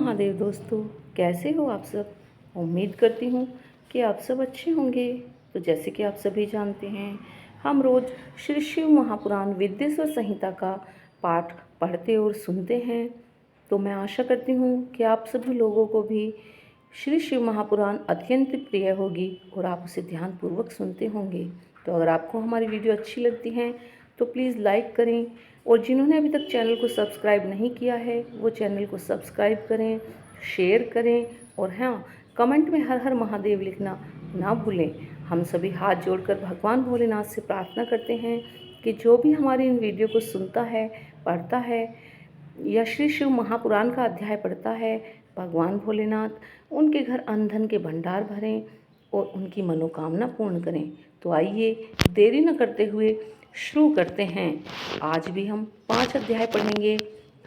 महादेव दोस्तों, कैसे हो आप सब। उम्मीद करती हूँ कि आप सब अच्छे होंगे। तो जैसे कि आप सभी जानते हैं, हम रोज़ श्री शिव महापुराण विद्येश्वर संहिता का पाठ पढ़ते और सुनते हैं। तो मैं आशा करती हूँ कि आप सभी लोगों को भी श्री शिव महापुराण अत्यंत प्रिय होगी और आप उसे ध्यानपूर्वक सुनते होंगे। तो अगर आपको हमारी वीडियो अच्छी लगती है तो प्लीज़ लाइक करें, और जिन्होंने अभी तक चैनल को सब्सक्राइब नहीं किया है वो चैनल को सब्सक्राइब करें, शेयर करें, और हाँ, कमेंट में हर हर महादेव लिखना ना भूलें। हम सभी हाथ जोड़कर भगवान भोलेनाथ से प्रार्थना करते हैं कि जो भी हमारी इन वीडियो को सुनता है, पढ़ता है या श्री शिव महापुराण का अध्याय पढ़ता है, भगवान भोलेनाथ उनके घर अन्न धन के भंडार भरें और उनकी मनोकामना पूर्ण करें। तो आइए देरी न करते हुए शुरू करते हैं। आज भी हम 5 अध्याय पढ़ेंगे।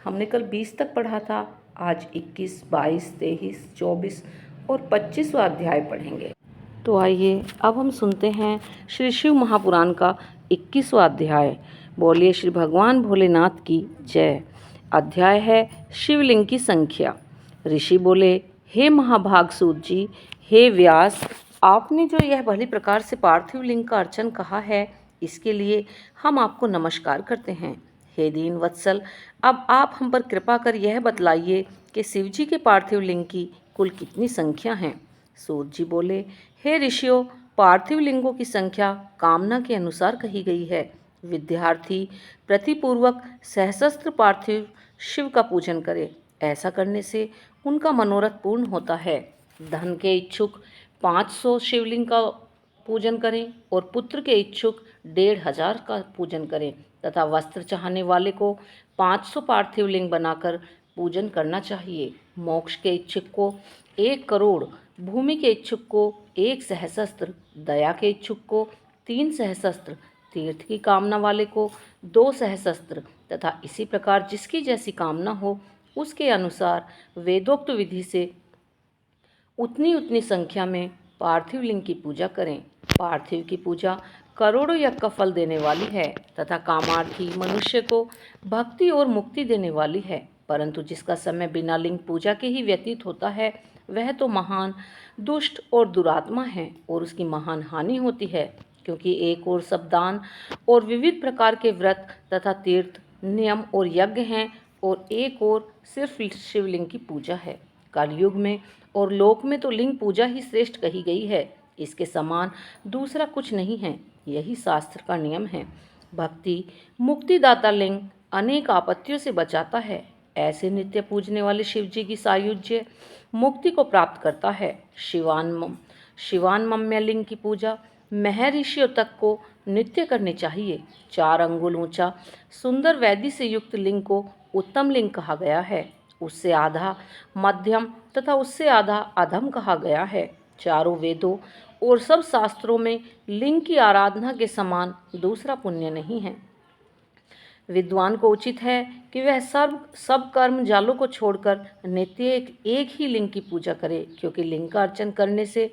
हमने कल 20 तक पढ़ा था, आज 21, 22, 23, 24 और 25वां अध्याय पढ़ेंगे। तो आइए अब हम सुनते हैं श्री शिव महापुराण का 21वां अध्याय। बोलिए श्री भगवान भोलेनाथ की जय। अध्याय है शिवलिंग की संख्या। ऋषि बोले, हे महाभाग सूत जी, हे व्यास, आपने जो यह भली प्रकार से पार्थिव लिंग का अर्चन कहा है, इसके लिए हम आपको नमस्कार करते हैं। हे दीन वत्सल, अब आप हम पर कृपा कर यह बतलाइए कि शिव जी के पार्थिव लिंग की कुल कितनी संख्या है। सूत जी बोले, हे ऋषियों, पार्थिव लिंगों की संख्या कामना के अनुसार कही गई है। विद्यार्थी प्रतिपूर्वक सहस्त्र पार्थिव शिव का पूजन करे, ऐसा करने से उनका मनोरथ पूर्ण होता है। धन के इच्छुक 500 शिवलिंग का पूजन करें और पुत्र के इच्छुक 1500 का पूजन करें, तथा वस्त्र चाहने वाले को 500 पार्थिव लिंग बनाकर पूजन करना चाहिए। मोक्ष के इच्छुक को 1 करोड़, भूमि के इच्छुक को 1 सहस्त्र, दया के इच्छुक को 3 सहस्त्र, तीर्थ की कामना वाले को 2 सहस्त्र, तथा इसी प्रकार जिसकी जैसी कामना हो उसके अनुसार वेदोक्त विधि से उतनी उतनी संख्या में पार्थिव लिंग की पूजा करें। पार्थिव की पूजा करोड़ों यज्ञ का फल देने वाली है तथा कामार्थी मनुष्य को भक्ति और मुक्ति देने वाली है, परंतु जिसका समय बिना लिंग पूजा के ही व्यतीत होता है वह तो महान दुष्ट और दुरात्मा है और उसकी महान हानि होती है, क्योंकि एक और सब दान और विविध प्रकार के व्रत तथा तीर्थ, नियम और यज्ञ हैं और एक और सिर्फ शिवलिंग की पूजा है। कलयुग में और लोक में तो लिंग पूजा ही श्रेष्ठ कही गई है, इसके समान दूसरा कुछ नहीं है। यही शास्त्र का नियम है। भक्ति मुक्तिदाता लिंग अनेक आपत्तियों से बचाता है। ऐसे नित्य पूजने वाले शिव जी की सायुज्य मुक्ति को प्राप्त करता है। शिवानमम्य लिंग की पूजा महर्षियों तक को नित्य करनी चाहिए। 4 अंगुल ऊंचा सुंदर वेदी से युक्त लिंग को उत्तम लिंग कहा गया है। उससे आधा मध्यम तथा उससे आधा अधम कहा गया है। चारों वेदों और सब शास्त्रों में लिंग की आराधना के समान दूसरा पुण्य नहीं है। विद्वान को उचित है कि वह सब कर्म जालों को छोड़कर नित्य एक ही लिंग की पूजा करे, क्योंकि लिंग का अर्चन करने से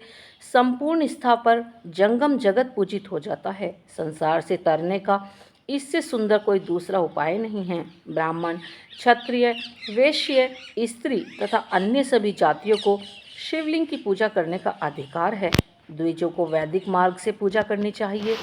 संपूर्ण स्था पर जंगम जगत पूजित हो जाता है। संसार से तरने का इससे सुंदर कोई दूसरा उपाय नहीं है। ब्राह्मण, क्षत्रिय, वैश्य, स्त्री तथा अन्य सभी जातियों को शिवलिंग की पूजा करने का अधिकार है। द्विजों को वैदिक मार्ग से पूजा करनी चाहिए,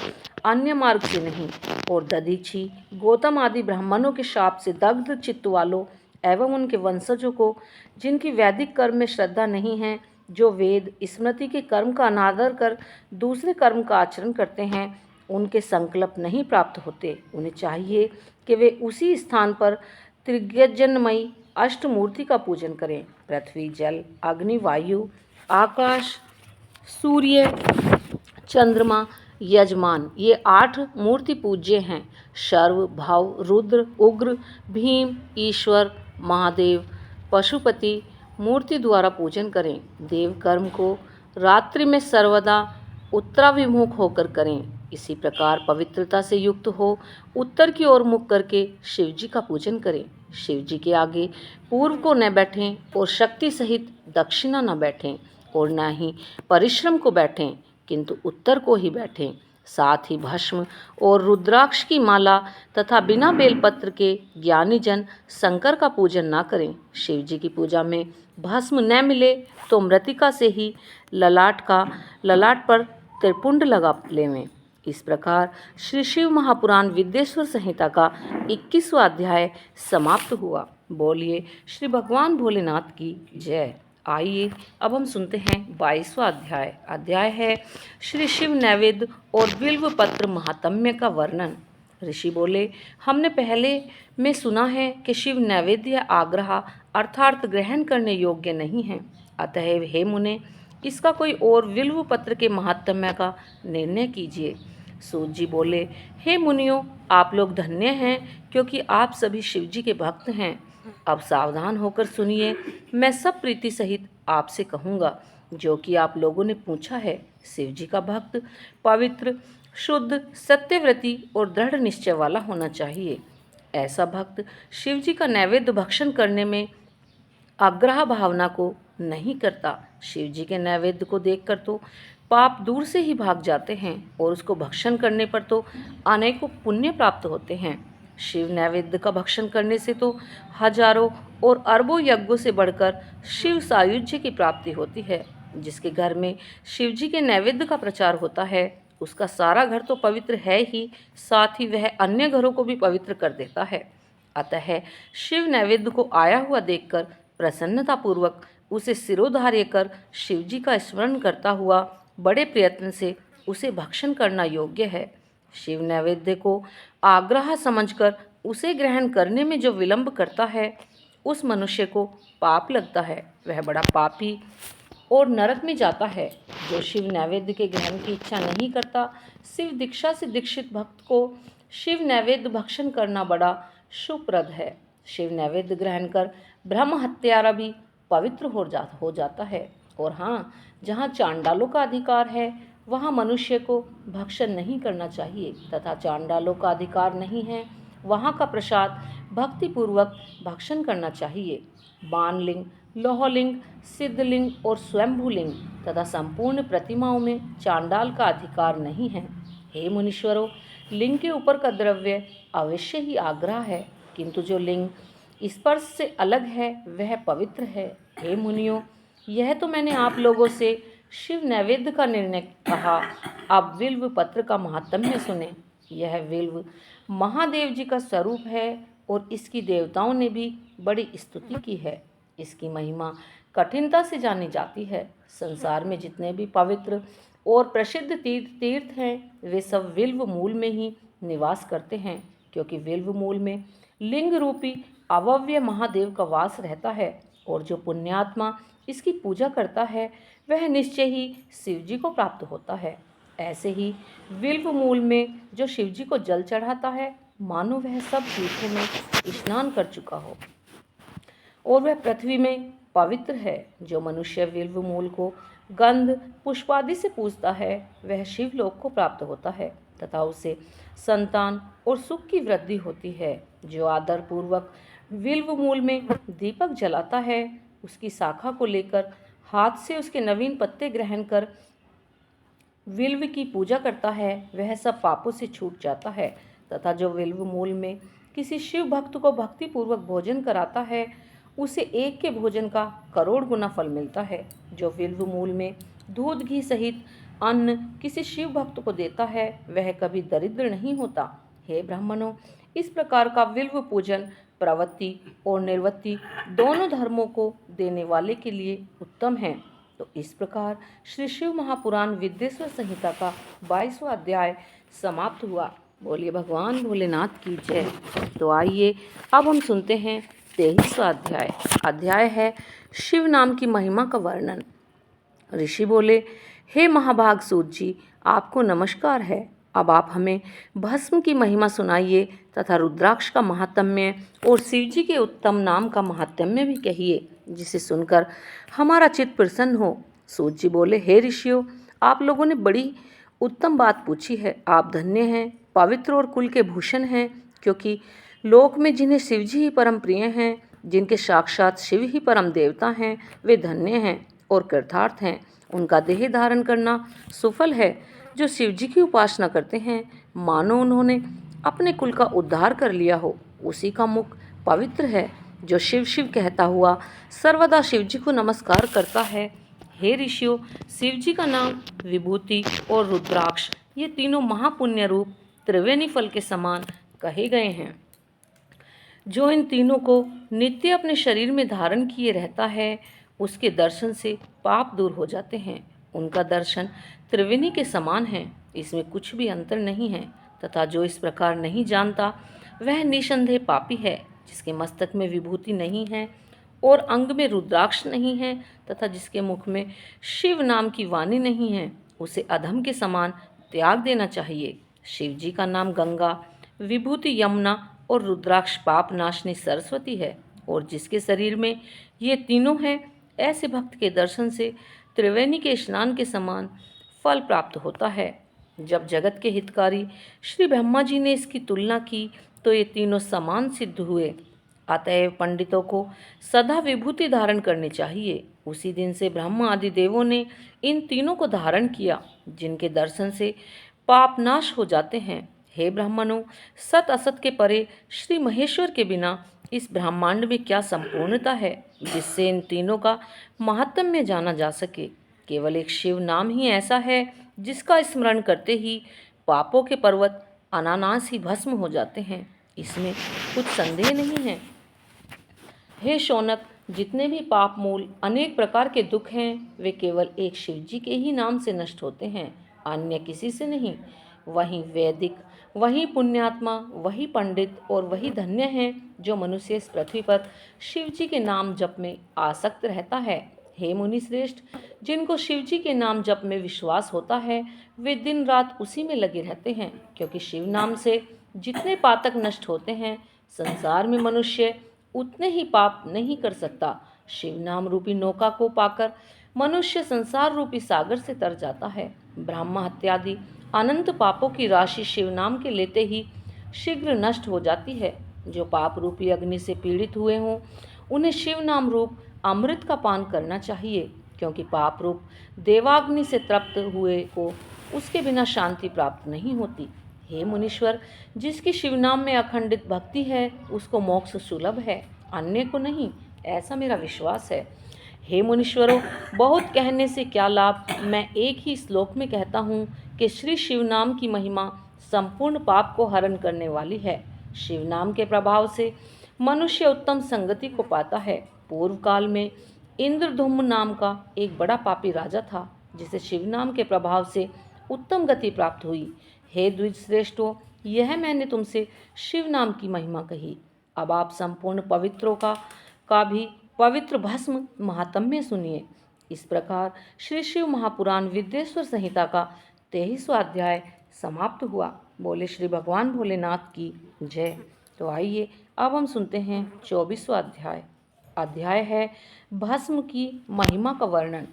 अन्य मार्ग से नहीं। और दधीची, गौतम आदि ब्राह्मणों के शाप से दग्ध चित्त वालों एवं उनके वंशजों को, जिनकी वैदिक कर्म में श्रद्धा नहीं है, जो वेद स्मृति के कर्म का अनादर कर दूसरे कर्म का आचरण करते हैं, उनके संकल्प नहीं प्राप्त होते। उन्हें चाहिए कि वे उसी स्थान पर त्रिज्यजनमयी अष्टमूर्ति का पूजन करें। पृथ्वी, जल, अग्नि, वायु, आकाश, सूर्य, चंद्रमा, यजमान, ये 8 मूर्ति पूज्य हैं। सर्व, भव, रुद्र, उग्र, भीम, ईश्वर, महादेव, पशुपति मूर्ति द्वारा पूजन करें। देव कर्म को रात्रि में सर्वदा उत्तराभिमुख होकर करें। इसी प्रकार पवित्रता से युक्त हो उत्तर की ओर मुख करके शिव जी का पूजन करें। शिव जी के आगे पूर्व को न बैठें और शक्ति सहित दक्षिणा न बैठें और न ही परिश्रम को बैठें, किंतु उत्तर को ही बैठें। साथ ही भस्म और रुद्राक्ष की माला तथा बिना बेलपत्र के ज्ञानी जन शंकर का पूजन ना करें। शिव जी की पूजा में भस्म न मिले तो मृतिका से ही ललाट पर त्रिपुंड लगा लेवें। इस प्रकार श्री शिव महापुराण विद्येश्वर संहिता का 21वां अध्याय समाप्त हुआ। बोलिए श्री भगवान भोलेनाथ की जय। आइए अब हम सुनते हैं 22वां अध्याय। अध्याय है श्री शिव नैवेद्य और बिल्व पत्र महात्म्य का वर्णन। ऋषि बोले, हमने पहले में सुना है कि शिव नैवेद्य या आग्रह अर्थात ग्रहण करने योग्य नहीं है। अतः हे मुने, इसका कोई और बिल्व पत्र के महात्म्य का निर्णय कीजिए। सूत जी बोले, हे मुनियों, आप लोग धन्य हैं क्योंकि आप सभी शिव जी के भक्त हैं। अब सावधान होकर सुनिए, मैं सब प्रीति सहित आपसे कहूँगा जो कि आप लोगों ने पूछा है। शिव जी का भक्त पवित्र, शुद्ध, सत्यव्रती और दृढ़ निश्चय वाला होना चाहिए। ऐसा भक्त शिव जी का नैवेद्य भक्षण करने में आग्रह भावना को नहीं करता। शिव जी के नैवेद्य को देखकर तो पाप दूर से ही भाग जाते हैं और उसको भक्षण करने पर तो अनेकों पुण्य प्राप्त होते हैं। शिव नैवेद्य का भक्षण करने से तो हजारों और अरबों यज्ञों से बढ़कर शिव सायुज्य की प्राप्ति होती है। जिसके घर में शिव जी के नैवेद्य का प्रचार होता है उसका सारा घर तो पवित्र है ही, साथ ही वह अन्य घरों को भी पवित्र कर देता है। अतः शिव नैवेद्य को आया हुआ देखकर प्रसन्नतापूर्वक उसे सिरोधार्य कर शिव जी का स्मरण करता हुआ बड़े प्रयत्न से उसे भक्षण करना योग्य है। शिव नैवेद्य को आग्रह समझकर उसे ग्रहण करने में जो विलंब करता है उस मनुष्य को पाप लगता है, वह बड़ा पापी और नरक में जाता है। जो शिव नैवेद्य के ग्रहण की इच्छा नहीं करता, शिव दीक्षा से दीक्षित भक्त को शिव नैवेद्य भक्षण करना बड़ा शुभप्रद है। शिव नैवेद्य ग्रहण कर ब्रह्म हत्यारा भी पवित्र हो जाता है। और हाँ, जहाँ चांडालों का अधिकार है वहाँ मनुष्य को भक्षण नहीं करना चाहिए, तथा चांडालों का अधिकार नहीं है वहाँ का प्रसाद भक्तिपूर्वक भक्षण करना चाहिए। बाणलिंग, लोहलिंग, सिद्धलिंग और स्वयंभूलिंग तथा संपूर्ण प्रतिमाओं में चांडाल का अधिकार नहीं है। हे मुनीश्वरों, लिंग के ऊपर का द्रव्य अवश्य ही आग्रह है, किंतु जो लिंग स्पर्श से अलग है वह पवित्र है। हे मुनियों, यह तो मैंने आप लोगों से शिव नैवेद्य का निर्णय कहा। अब विल्व पत्र का महात्म्य सुने। यह विल्व महादेव जी का स्वरूप है और इसकी देवताओं ने भी बड़ी स्तुति की है। इसकी महिमा कठिनता से जानी जाती है। संसार में जितने भी पवित्र और प्रसिद्ध तीर्थ हैं वे सब विल्व मूल में ही निवास करते हैं, क्योंकि विल्व मूल में लिंग रूपी अव्यय महादेव का वास रहता है और जो पुण्यात्मा इसकी पूजा करता है वह निश्चय ही शिव जी को प्राप्त होता है। ऐसे ही विल्व मूल में जो शिव जी को जल चढ़ाता है मानो वह सब तीर्थों में स्नान कर चुका हो और वह पृथ्वी में पवित्र है। जो मनुष्य विल्व मूल को गंध पुष्पादि से पूजता है वह शिवलोक को प्राप्त होता है तथा उसे संतान और सुख की वृद्धि होती है। जो आदर पूर्वक विल्व मूल में दीपक जलाता है, उसकी शाखा को लेकर हाथ से उसके नवीन पत्ते ग्रहण कर विल्व की पूजा करता है वह सब पापों से छूट जाता है। तथा जो विल्व मूल में किसी शिव भक्त को भक्तिपूर्वक भोजन कराता है उसे एक के भोजन का करोड़ गुना फल मिलता है। जो विल्व मूल में दूध घी सहित अन्न किसी शिव भक्त को देता है वह कभी दरिद्र नहीं होता। हे ब्राह्मणों, इस प्रकार का विल्व पूजन प्रवृत्ति और निर्वृत्ति दोनों धर्मों को देने वाले के लिए उत्तम है। तो इस प्रकार श्री शिव महापुराण विद्येश्वर संहिता का 22वां अध्याय समाप्त हुआ। बोलिए भगवान भोलेनाथ की जय। तो आइए अब हम सुनते हैं 23वां अध्याय। अध्याय है शिव नाम की महिमा का वर्णन। ऋषि बोले, हे महाभाग सूत जी, आपको नमस्कार है। अब आप हमें भस्म की महिमा सुनाइए तथा रुद्राक्ष का महात्म्य और शिव जी के उत्तम नाम का महात्म्य भी कहिए, जिसे सुनकर हमारा चित्त प्रसन्न हो। सूत जी बोले, हे ऋषियों, आप लोगों ने बड़ी उत्तम बात पूछी है। आप धन्य हैं, पवित्र और कुल के भूषण हैं, क्योंकि लोक में जिन्हें शिव जी ही परम प्रिय हैं, जिनके साक्षात शिव ही परम देवता हैं, वे धन्य हैं और कृतार्थ हैं। उनका देह धारण करना सुफल है। जो शिव जी की उपासना करते हैं, मानो उन्होंने अपने कुल का उद्धार कर लिया हो। उसी का मुख पवित्र है जो शिव शिव कहता हुआ सर्वदा शिव जी को नमस्कार करता है। हे ऋषियों, शिव जी का नाम, विभूति और रुद्राक्ष, ये तीनों महापुण्य रूप त्रिवेणी फल के समान कहे गए हैं। जो इन तीनों को नित्य अपने शरीर में धारण किए रहता है, उसके दर्शन से पाप दूर हो जाते हैं। उनका दर्शन त्रिवेणी के समान है, इसमें कुछ भी अंतर नहीं है। तथा जो इस प्रकार नहीं जानता, वह निसंदेह पापी है। जिसके मस्तक में विभूति नहीं है और अंग में रुद्राक्ष नहीं है तथा जिसके मुख में शिव नाम की वाणी नहीं है, उसे अधम के समान त्याग देना चाहिए। शिव जी का नाम गंगा, विभूति यमुना और रुद्राक्ष पाप नाशनी सरस्वती है। और जिसके शरीर में ये तीनों हैं, ऐसे भक्त के दर्शन से त्रिवेणी के स्नान के समान फल प्राप्त होता है। जब जगत के हितकारी श्री ब्रह्मा जी ने इसकी तुलना की तो ये तीनों समान सिद्ध हुए। अतएव पंडितों को सदा विभूति धारण करनी चाहिए। उसी दिन से ब्रह्मा आदि देवों ने इन तीनों को धारण किया, जिनके दर्शन से पाप नाश हो जाते हैं। हे ब्राह्मणों, सत असत के परे श्री महेश्वर के बिना इस ब्रह्मांड में क्या संपूर्णता है जिससे इन तीनों का महात्म्य जाना जा सके। केवल एक शिव नाम ही ऐसा है जिसका स्मरण करते ही पापों के पर्वत अनानास ही भस्म हो जाते हैं। इसमें कुछ संदेह नहीं है। हे शौनक, जितने भी पाप मूल अनेक प्रकार के दुख हैं, वे केवल एक शिव जी के ही नाम से नष्ट होते हैं, अन्य किसी से नहीं। वही वैदिक, वही पुण्यात्मा, वही पंडित और वही धन्य है जो मनुष्य इस पृथ्वी पर शिव जी के नाम जप में आसक्त रहता है। हे मुनि श्रेष्ठ, जिनको शिव जी के नाम जप में विश्वास होता है, वे दिन रात उसी में लगे रहते हैं, क्योंकि शिव नाम से जितने पातक नष्ट होते हैं, संसार में मनुष्य उतने ही पाप नहीं कर सकता। शिव नाम रूपी नौका को पाकर मनुष्य संसार रूपी सागर से तर जाता है। ब्रह्म हत्यादि अनंत पापों की राशि शिव नाम के लेते ही शीघ्र नष्ट हो जाती है। जो पाप रूपी अग्नि से पीड़ित हुए हों, उन्हें शिव नाम रूप अमृत का पान करना चाहिए, क्योंकि पाप रूप देवाग्नि से तृप्त हुए को उसके बिना शांति प्राप्त नहीं होती। हे मुनीश्वर, जिसकी शिव नाम में अखंडित भक्ति है, उसको मोक्ष सुलभ है, अन्य को नहीं, ऐसा मेरा विश्वास है। हे मुनीश्वरों, बहुत कहने से क्या लाभ, मैं एक ही श्लोक में कहता हूँ कि श्री शिव नाम की महिमा संपूर्ण पाप को हरण करने वाली है। शिव नाम के प्रभाव से मनुष्य उत्तम संगति को पाता है। पूर्व काल में इंद्रधुम्न नाम का एक बड़ा पापी राजा था, जिसे शिव नाम के प्रभाव से उत्तम गति प्राप्त हुई। हे द्विज श्रेष्ठों, यह मैंने तुमसे शिव नाम की महिमा कही। अब आप संपूर्ण पवित्रों का भी पवित्र भस्म महात्म्य सुनिए। इस प्रकार श्री शिव महापुराण विद्येश्वर संहिता का 23वां अध्याय समाप्त हुआ। बोले श्री भगवान भोलेनाथ की जय। तो आइए अब हम सुनते हैं 24वां अध्याय। अध्याय है भस्म की महिमा का वर्णन।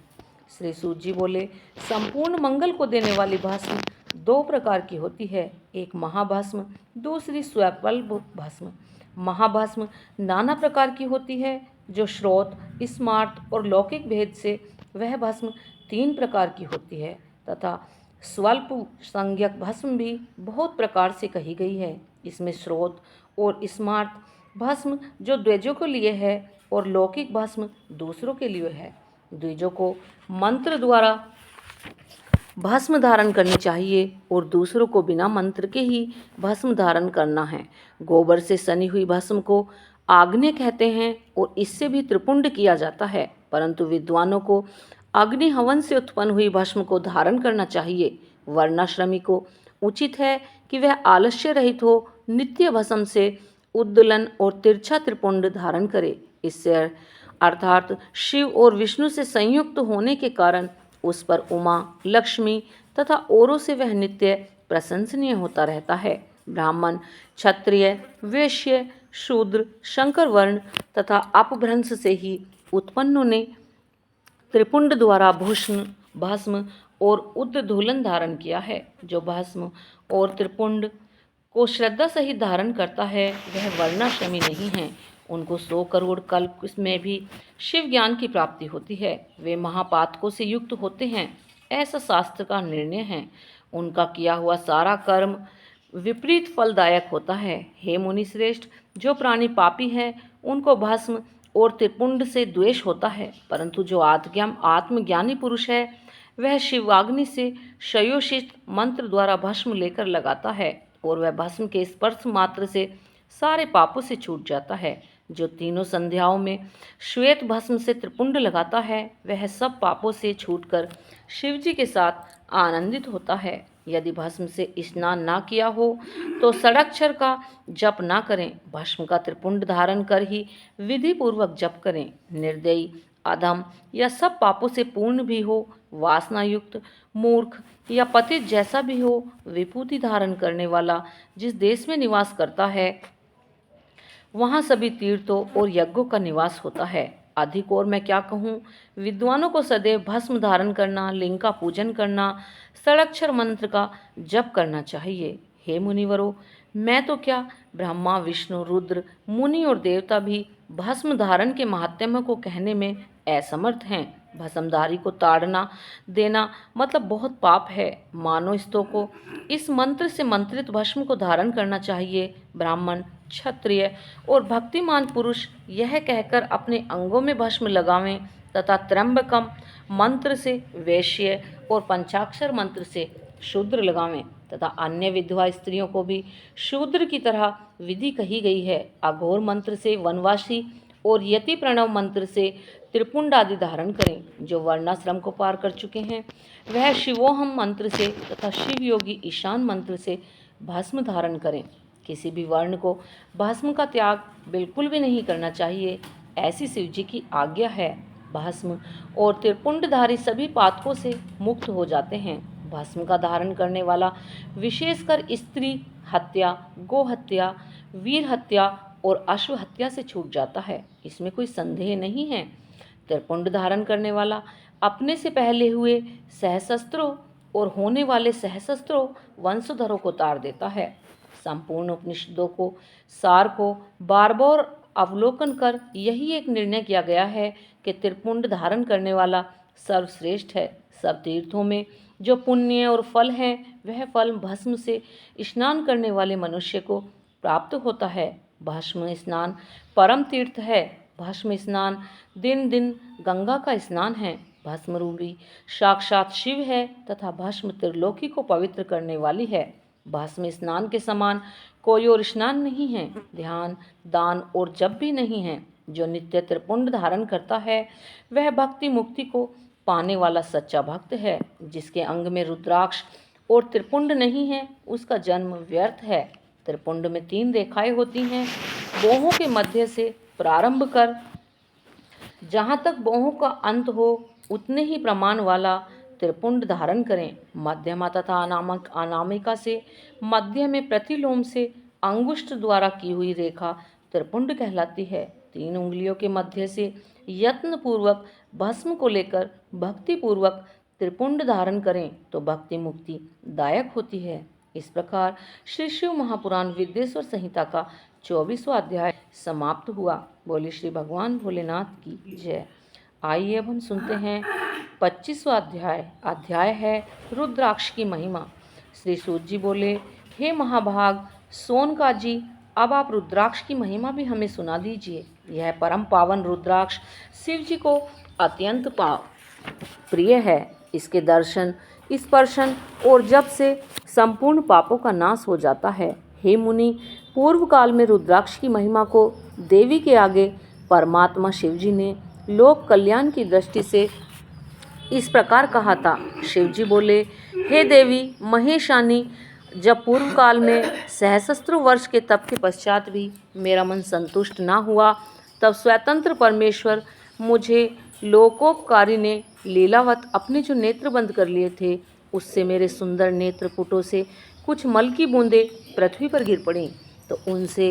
श्री सूत जी बोले, संपूर्ण मंगल को देने वाली भस्म 2 प्रकार की होती है, एक महाभस्म, दूसरी स्वल्प भस्म। महाभस्म नाना प्रकार की होती है, जो श्रोत, स्मार्त और लौकिक भेद से वह भस्म 3 प्रकार की होती है, तथा स्वल्प संज्ञक भस्म भी बहुत प्रकार से कही गई है। इसमें श्रोत और स्मार्त भस्म जो द्विजों के लिए है और लौकिक भस्म दूसरों के लिए है। द्विजों को मंत्र द्वारा भस्म धारण करनी चाहिए और दूसरों को बिना मंत्र के ही भस्म धारण करना है। गोबर से सनी हुई भस्म को आग्नेय कहते हैं और इससे भी त्रिपुंड किया जाता है, परंतु विद्वानों को अग्नि हवन से उत्पन्न हुई भस्म को धारण करना चाहिए। वर्णाश्रमी को उचित है कि वह आलस्य रहित हो, नित्य भस्म से उद्दोलन और तिरछा त्रिपुंड धारण करे। इससे अर्थात शिव और विष्णु से संयुक्त होने के कारण उस पर उमा, लक्ष्मी तथा औरों से वह नित्य प्रशंसनीय होता रहता है। ब्राह्मण, क्षत्रिय, वैश्य, शूद्र, शंकर वर्ण तथा अपभ्रंश से ही उत्पन्नों ने त्रिपुंड द्वारा भूषण, भस्म और उद्दोलन धारण किया है। जो भस्म और त्रिपुंड को श्रद्धा सहित धारण करता है, वह वर्णाश्रमी नहीं है। उनको 100 करोड़ कल्प में भी शिव ज्ञान की प्राप्ति होती है। वे महापातकों से युक्त होते हैं, ऐसा शास्त्र का निर्णय है। उनका किया हुआ सारा कर्म विपरीत फलदायक होता है। हे मुनि श्रेष्ठ, जो प्राणी पापी है उनको भस्म और त्रिपुंड से द्वेष होता है, परंतु जो आत्मज्ञानी पुरुष है वह शिवाग्नि से शयोषित मंत्र द्वारा भस्म लेकर लगाता है और वह भस्म के स्पर्श मात्र से सारे पापों से छूट जाता है। जो तीनों संध्याओं में श्वेत भस्म से त्रिपुंड लगाता है वह सब पापों से छूटकर शिवजी के साथ आनंदित होता है। यदि भस्म से स्नान ना किया हो तो षडाक्षर का जप ना करें, भस्म का त्रिपुंड धारण कर ही विधि पूर्वक जप करें। निर्दयी, अधम या सब पापों से पूर्ण भी हो, वासनायुक्त, मूर्ख या पतित जैसा भी हो, विभूति धारण करने वाला जिस देश में निवास करता है वहाँ सभी तीर्थों और यज्ञों का निवास होता है। अधिक और मैं क्या कहूँ, विद्वानों को सदैव भस्म धारण करना, लिंग का पूजन करना, षडाक्षर मंत्र का जप करना चाहिए। हे मुनिवरों, मैं तो क्या, ब्रह्मा, विष्णु, रुद्र, मुनि और देवता भी भस्म धारण के महात्म्य को कहने में असमर्थ हैं। भस्मधारी को ताड़ना देना मतलब बहुत पाप है। मानोस्तों को इस मंत्र से मंत्रित भस्म को धारण करना चाहिए। ब्राह्मण, क्षत्रिय और भक्तिमान पुरुष यह कहकर अपने अंगों में भस्म लगावें तथा त्र्यंबकम मंत्र से वैश्य और पंचाक्षर मंत्र से शूद्र लगावें तथा अन्य विधवा स्त्रियों को भी शूद्र की तरह विधि कही गई है। अघोर मंत्र से वनवासी और यति प्रणव मंत्र से त्रिपुंड आदि धारण करें। जो वर्णाश्रम को पार कर चुके हैं वह शिवोहम मंत्र से तथा शिव योगी ईशान मंत्र से भस्म धारण करें। किसी भी वर्ण को भस्म का त्याग बिल्कुल भी नहीं करना चाहिए, ऐसी शिवजी की आज्ञा है। भस्म और त्रिपुंडधारी सभी पातकों से मुक्त हो जाते हैं। भस्म का धारण करने वाला विशेषकर स्त्री हत्या, गो हत्या, वीर हत्या और अश्व हत्या से छूट जाता है, इसमें कोई संदेह नहीं है। त्रिपुंड धारण करने वाला अपने से पहले हुए सहस्त्रों और होने वाले सहस्त्रों वंशधरों को तार देता है। संपूर्ण उपनिषदों को सार को बार बार अवलोकन कर यही एक निर्णय किया गया है कि त्रिपुंड धारण करने वाला सर्वश्रेष्ठ है। सब तीर्थों में जो पुण्य और फल है वह फल भस्म से स्नान करने वाले मनुष्य को प्राप्त होता है। भस्म स्नान परम तीर्थ है। भस्म स्नान दिन दिन गंगा का स्नान है। भस्म रूपी साक्षात शिव है तथा भस्म त्रिलोकी को पवित्र करने वाली है। भस्म स्नान के समान कोई और स्नान नहीं है। ध्यान, दान और जप भी नहीं है। जो नित्य त्रिपुंड धारण करता है वह भक्ति मुक्ति को पाने वाला सच्चा भक्त है। जिसके अंग में रुद्राक्ष और त्रिपुंड नहीं है उसका जन्म व्यर्थ है। त्रिपुंड में 3 रेखाएं होती हैं। बाहों के मध्य से प्रारंभ कर जहाँ तक बाहों का अंत हो उतने ही प्रमाण वाला त्रिपुंड धारण करें। मध्यमा तथा अनामिका से मध्य में प्रतिलोम से अंगुष्ठ द्वारा की हुई रेखा त्रिपुंड कहलाती है। 3 उंगलियों के मध्य से यत्न पूर्वक भस्म को लेकर भक्ति पूर्वक त्रिपुंड धारण करें तो भक्ति मुक्ति दायक होती है। इस प्रकार श्री शिव महापुराण विद्येश्वर संहिता का 24वां अध्याय समाप्त हुआ। बोले श्री भगवान भोलेनाथ की जय। आइए अब हम सुनते हैं 25वां अध्याय है रुद्राक्ष की महिमा। श्री सूत जी बोले, हे महाभाग सोनका जी, अब आप रुद्राक्ष की महिमा भी हमें सुना दीजिए। यह परम पावन रुद्राक्ष शिव जी को अत्यंत प्रिय है। इसके दर्शन, स्पर्शन और जप से संपूर्ण पापों का नाश हो जाता है। हे मुनि, पूर्व काल में रुद्राक्ष की महिमा को देवी के आगे परमात्मा शिवजी ने लोक कल्याण की दृष्टि से इस प्रकार कहा था। शिवजी बोले, हे देवी महेशानी, जब पूर्व काल में सहस्त्रों वर्ष के तप के पश्चात भी मेरा मन संतुष्ट ना हुआ, तब स्वतंत्र परमेश्वर मुझे लोकोपकारी ने लीलावत अपने जो नेत्र बंद कर लिए थे उससे मेरे सुंदर नेत्रपुटों से कुछ मल की बूंदें पृथ्वी पर गिर पड़ीं, तो उनसे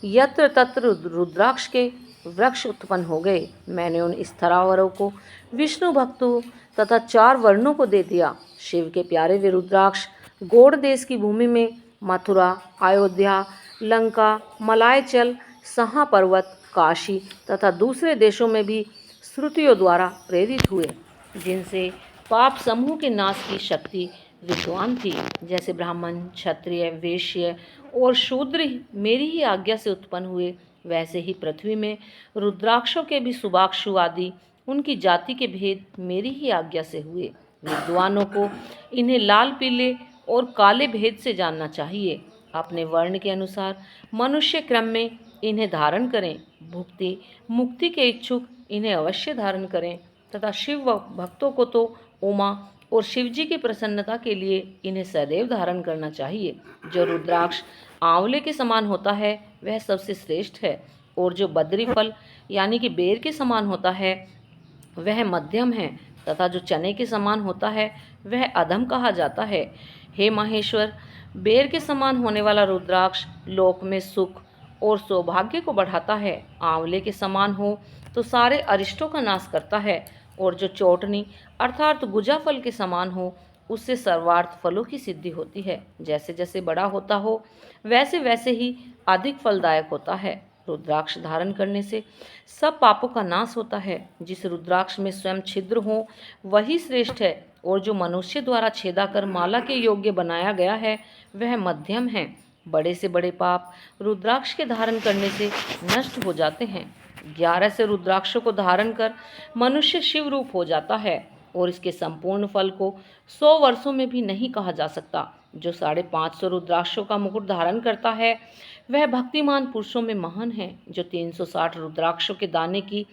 यत्र तत्र रुद्राक्ष के वृक्ष उत्पन्न हो गए। मैंने उन स्थरावरों को विष्णु भक्तों तथा 4 वर्णों को दे दिया। शिव के प्यारे वे रुद्राक्ष गौड़ देश की भूमि में मथुरा, अयोध्या, लंका, मलायचल, सहा पर्वत, काशी तथा दूसरे देशों में भी श्रुतियों द्वारा प्रेरित हुए, जिनसे पाप समूह के नाश की शक्ति विद्वान थी। जैसे ब्राह्मण, क्षत्रिय, वैश्य और शूद्र मेरी ही आज्ञा से उत्पन्न हुए, वैसे ही पृथ्वी में रुद्राक्षों के भी सुबाक्षु आदि उनकी जाति के भेद मेरी ही आज्ञा से हुए। विद्वानों को इन्हें लाल, पीले और काले भेद से जानना चाहिए। अपने वर्ण के अनुसार मनुष्य क्रम में इन्हें धारण करें। भुक्ति मुक्ति के इच्छुक इन्हें अवश्य धारण करें तथा शिव भक्तों को तो उमा और शिव जी की प्रसन्नता के लिए इन्हें सदैव धारण करना चाहिए। जो रुद्राक्ष आंवले के समान होता है वह सबसे श्रेष्ठ है, और जो बद्री फल यानी कि बेर के समान होता है वह मध्यम है, तथा जो चने के समान होता है वह अधम कहा जाता है। हे माहेश्वर, बेर के समान होने वाला रुद्राक्ष लोक में सुख और सौभाग्य को बढ़ाता है। आंवले के समान हो तो सारे अरिष्टों का नाश करता है, और जो चौटनी अर्थात गुजा फल के समान हो उससे सर्वार्थ फलों की सिद्धि होती है। जैसे जैसे बड़ा होता हो वैसे वैसे ही अधिक फलदायक होता है। रुद्राक्ष धारण करने से सब पापों का नाश होता है। जिस रुद्राक्ष में स्वयं छिद्र हो वही श्रेष्ठ है, और जो मनुष्य द्वारा छेदा कर माला के योग्य बनाया गया है वह मध्यम है। बड़े से बड़े पाप रुद्राक्ष के धारण करने से नष्ट हो जाते हैं। 11 से रुद्राक्षों को धारण कर मनुष्य शिव रूप हो जाता है, और इसके संपूर्ण फल को 100 वर्षों में भी नहीं कहा जा सकता। जो 550 रुद्राक्षों का मुकुट धारण करता है वह भक्तिमान पुरुषों में महान है। जो 360 रुद्राक्षों के दाने की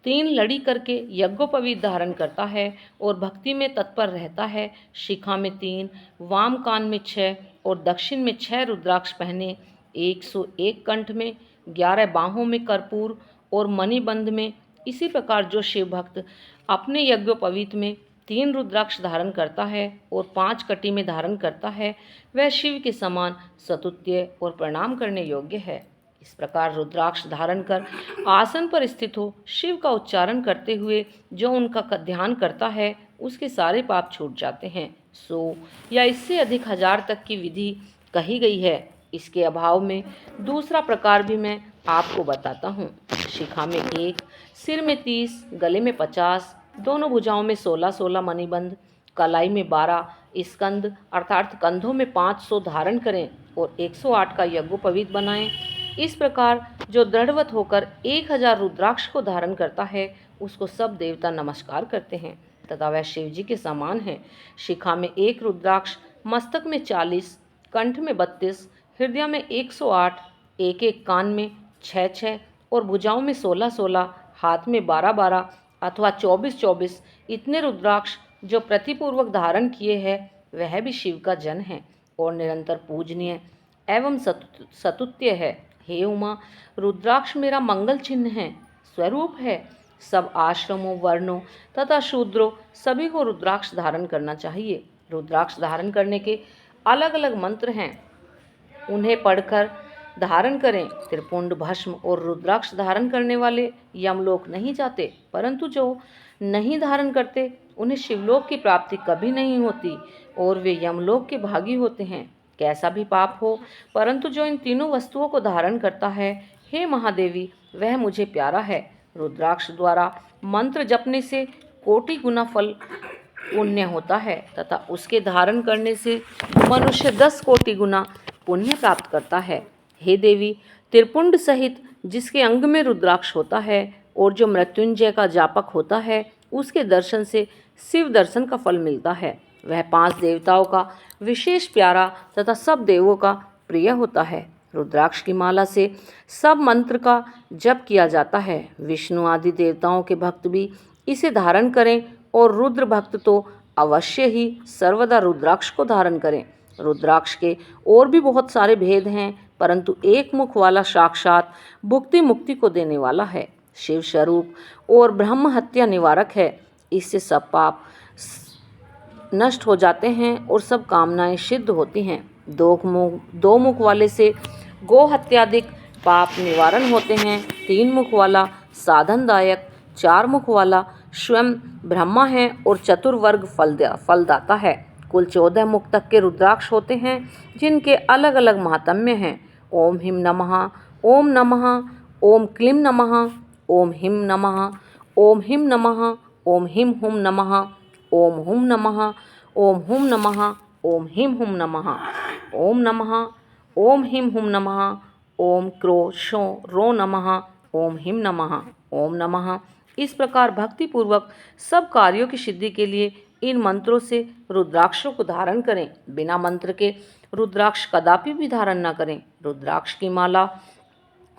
3 लड़ी करके यज्ञोपवीत धारण करता है और भक्ति में तत्पर रहता है, शिखा में 3, वाम कान में 6 और दक्षिण में 6 रुद्राक्ष पहने, 101 कंठ में, 11 बाहों में कर्पूर और मणिबंध में। इसी प्रकार जो शिव भक्त अपने यज्ञोपवीत में 3 रुद्राक्ष धारण करता है और 5 कटी में धारण करता है वह शिव के समान स्तुत्य और प्रणाम करने योग्य है। इस प्रकार रुद्राक्ष धारण कर आसन पर स्थित हो शिव का उच्चारण करते हुए जो उनका ध्यान करता है उसके सारे पाप छूट जाते हैं। 100 या इससे अधिक हजार तक की विधि कही गई है। इसके अभाव में दूसरा प्रकार भी मैं आपको बताता हूँ। शिखा में 1, सिर में 30, गले में 50, दोनों भुजाओं में 16-16 मणिबंध, कलाई में 12, स्कंद अर्थात कंधों में 500 धारण करें और 108 का यज्ञोपवीत बनाएं। इस प्रकार जो दृढ़वत होकर 1000 रुद्राक्ष को धारण करता है उसको सब देवता नमस्कार करते हैं तथा वह शिव जी के समान है। शिखा में 1 रुद्राक्ष, मस्तक में 40, कंठ में 32, हृदय में 108, एक कान में 6-6 और भुजाओं में 16-16, हाथ में 12-12 अथवा 24-24 इतने रुद्राक्ष जो प्रतिपूर्वक धारण किए हैं वह भी शिव का जन है और निरंतर पूजनीय एवं स्तुत्य है। हे उमा, रुद्राक्ष मेरा मंगल चिन्ह है, स्वरूप है। सब आश्रमों, वर्णों तथा शूद्रों सभी को रुद्राक्ष धारण करना चाहिए। रुद्राक्ष धारण करने के अलग अलग मंत्र हैं, उन्हें पढ़कर धारण करें। त्रिपुंड, भस्म और रुद्राक्ष धारण करने वाले यमलोक नहीं जाते, परंतु जो नहीं धारण करते उन्हें शिवलोक की प्राप्ति कभी नहीं होती और वे यमलोक के भागी होते हैं। कैसा भी पाप हो, परंतु जो इन तीनों वस्तुओं को धारण करता है, हे महादेवी, वह मुझे प्यारा है। रुद्राक्ष द्वारा मंत्र जपने से कोटि गुना फल पुण्य होता है तथा उसके धारण करने से मनुष्य 10 कोटि गुना पुण्य प्राप्त करता है। हे देवी, त्रिपुंड सहित जिसके अंग में रुद्राक्ष होता है और जो मृत्युंजय का जापक होता है उसके दर्शन से शिव दर्शन का फल मिलता है। वह 5 देवताओं का विशेष प्यारा तथा सब देवों का प्रिय होता है। रुद्राक्ष की माला से सब मंत्र का जप किया जाता है। विष्णु आदि देवताओं के भक्त भी इसे धारण करें और रुद्र भक्त तो अवश्य ही सर्वदा रुद्राक्ष को धारण करें। रुद्राक्ष के और भी बहुत सारे भेद हैं, परंतु एक मुख वाला साक्षात भुक्ति मुक्ति को देने वाला है, शिव स्वरूप और ब्रह्म हत्या निवारक है। इससे सब पाप नष्ट हो जाते हैं और सब कामनाएं सिद्ध होती हैं। 2 मुख वाले से गो हत्यादिक पाप निवारण होते हैं। 3 मुख वाला साधनदायक, 4 मुख वाला स्वयं ब्रह्मा है और चतुर्वर्ग फलदाता है। कुल 14 मुख तक के रुद्राक्ष होते हैं जिनके अलग अलग महात्म्य हैं। ओम हिम नमः, ओम नमः, ओम क्लीम नमः, ओम हिम नमः, ओम हिम नमः, ओम हिम हुम नमः, ओम हुम नमः, ओम हुम नमः, ओम ह्रीं हुम नमः, ओम नमः, ओम ह्रीं हुम नमः, ओम क्रो शो रो नमः, ओम ह्रीं नमः, ओम नमः। इस प्रकार भक्तिपूर्वक सब कार्यों की सिद्धि के लिए इन मंत्रों से रुद्राक्षों को धारण करें। बिना मंत्र के रुद्राक्ष कदापि भी धारण न करें। रुद्राक्ष की माला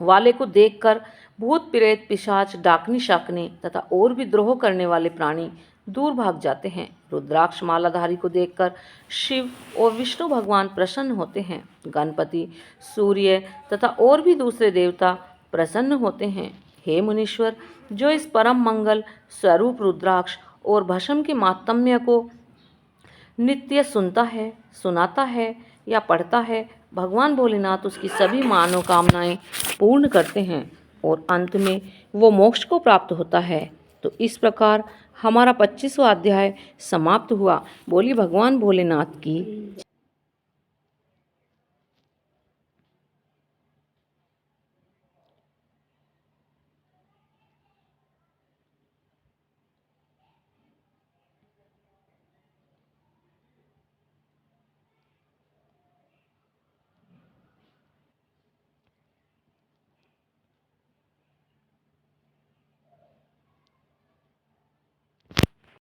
वाले को देखकर भूत प्रेत पिशाच डाकनी शाकनी तथा और भी द्रोह करने वाले प्राणी दूर भाग जाते हैं। रुद्राक्ष मालाधारी को देखकर शिव और विष्णु भगवान प्रसन्न होते हैं। गणपति, सूर्य तथा और भी दूसरे देवता प्रसन्न होते हैं। हे मुनीश्वर, जो इस परम मंगल स्वरूप रुद्राक्ष और भस्म के मातम्य को नित्य सुनता है, सुनाता है या पढ़ता है, भगवान भोलेनाथ उसकी सभी मनोकामनाएं पूर्ण करते हैं और अंत में वो मोक्ष को प्राप्त होता है। तो इस प्रकार हमारा 25वां अध्याय समाप्त हुआ। बोली भगवान भोलेनाथ की।